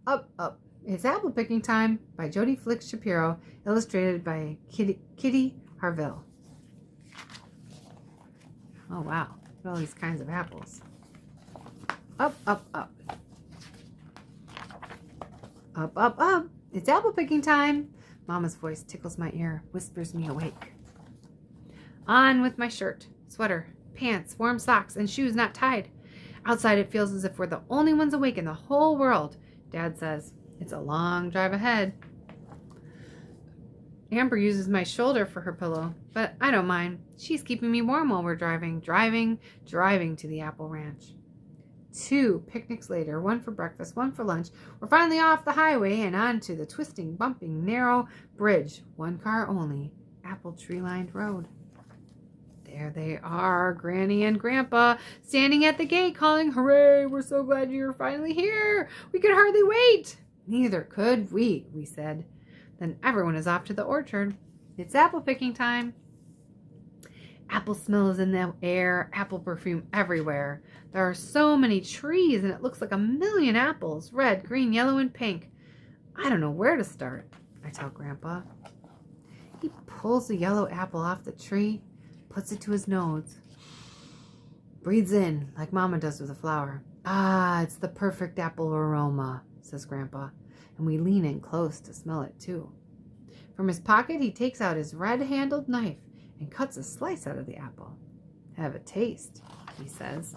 up, up. It's apple picking time by Jody Shapiro, illustrated by Kitty Harville. Oh, wow. Look at all these kinds of apples. Up, up, up. Up, up, up. It's apple picking time. Mama's voice tickles my ear, whispers me awake. On with my shirt, sweater, pants, warm socks, and shoes not tied. Outside it feels as if we're the only ones awake in the whole world. Dad says, it's a long drive ahead. Amber uses my shoulder for her pillow, but I don't mind. She's keeping me warm while we're driving to the Apple Ranch. 2 picnics later, one for breakfast, one for lunch. We're finally off the highway and onto the twisting, bumping, narrow bridge. 1 car only, apple tree-lined road. There they are, Granny and Grandpa, standing at the gate calling, hooray, we're so glad you're finally here. We could hardly wait. Neither could we said. Then everyone is off to the orchard. It's apple picking time. Apple smell is in the air, apple perfume everywhere. There are so many trees and it looks like a million apples, red, green, yellow, and pink. I don't know where to start, I tell Grandpa. He pulls the yellow apple off the tree, puts it to his nose, breathes in like Mama does with a flower. Ah, it's the perfect apple aroma, says Grandpa, and we lean in close to smell it too. From his pocket, he takes out his red-handled knife and cuts a slice out of the apple. Have a taste, he says.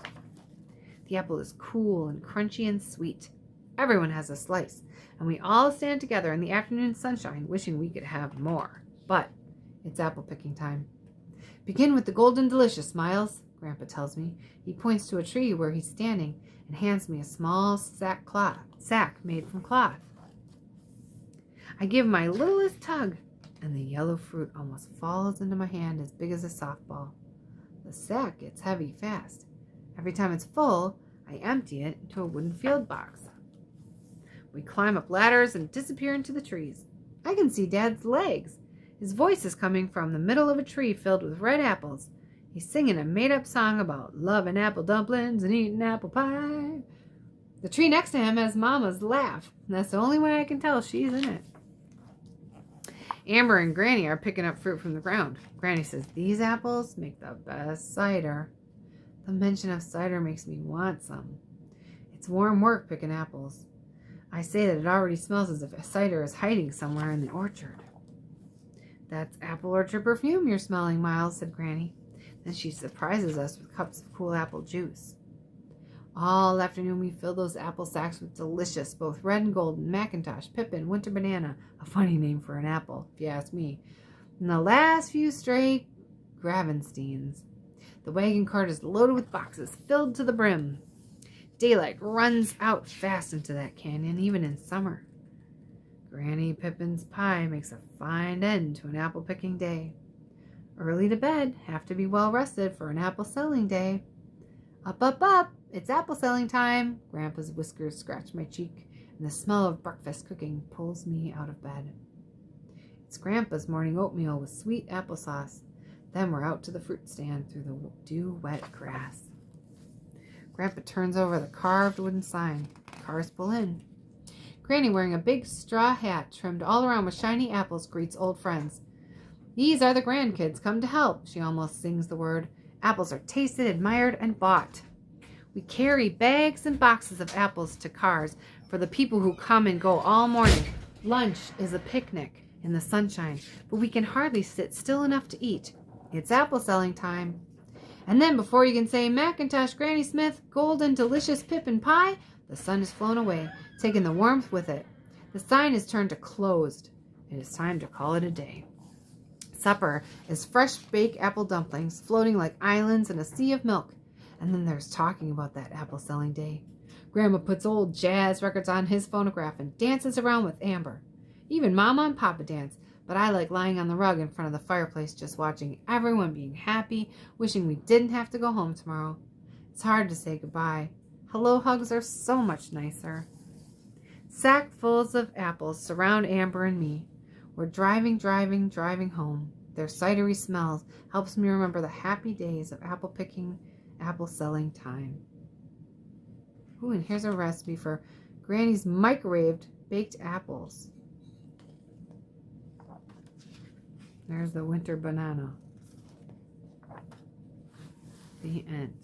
The apple is cool and crunchy and sweet. Everyone has a slice, and we all stand together in the afternoon sunshine, wishing we could have more. But it's apple picking time. Begin with the golden delicious, Miles, Grandpa tells me. He points to a tree where he's standing and hands me a small sack made from cloth. I give my littlest tug, and the yellow fruit almost falls into my hand as big as a softball. The sack gets heavy fast. Every time it's full, I empty it into a wooden field box. We climb up ladders and disappear into the trees. I can see Dad's legs. His voice is coming from the middle of a tree filled with red apples. He's singing a made-up song about loving apple dumplings and eating apple pie. The tree next to him has Mama's laugh, and that's the only way I can tell she's in it. Amber and Granny are picking up fruit from the ground. Granny says, these apples make the best cider. The mention of cider makes me want some. It's warm work picking apples. I say that it already smells as if cider is hiding somewhere in the orchard. That's apple orchard perfume you're smelling, Miles, said Granny. Then she surprises us with cups of cool apple juice. All afternoon we fill those apple sacks with delicious, both red and golden, Macintosh, Pippin, Winter Banana, a funny name for an apple, if you ask me, and the last few stray Gravensteins. The wagon cart is loaded with boxes filled to the brim. Daylight runs out fast into that canyon, even in summer. Granny Pippin's pie makes a fine end to an apple-picking day. Early to bed, have to be well rested for an apple-selling day. Up, up, up, it's apple-selling time. Grandpa's whiskers scratch my cheek, and the smell of breakfast cooking pulls me out of bed. It's Grandpa's morning oatmeal with sweet applesauce. Then we're out to the fruit stand through the dew-wet grass. Grandpa turns over the carved wooden sign. Cars pull in. Granny, wearing a big straw hat trimmed all around with shiny apples, greets old friends. These are the grandkids come to help. She almost sings the word. Apples are tasted, admired, and bought. We carry bags and boxes of apples to cars for the people who come and go all morning. Lunch is a picnic in the sunshine, but we can hardly sit still enough to eat. It's apple selling time. And then before you can say Macintosh, Granny Smith, golden, delicious Pippin pie, the sun has flown away, taking the warmth with it. The sign is turned to closed. It is time to call it a day. Supper is fresh baked apple dumplings floating like islands in a sea of milk. And then there's talking about that apple selling day. Grandma puts old jazz records on his phonograph and dances around with Amber. Even Mama and Papa dance, but I like lying on the rug in front of the fireplace just watching everyone being happy, wishing we didn't have to go home tomorrow. It's hard to say goodbye. Hello hugs are so much nicer. Sackfuls of apples surround Amber and me. We're driving home. Their cidery smells helps me remember the happy days of apple picking, apple selling time. Ooh, and here's a recipe for Granny's microwaved baked apples. There's the winter banana. The end.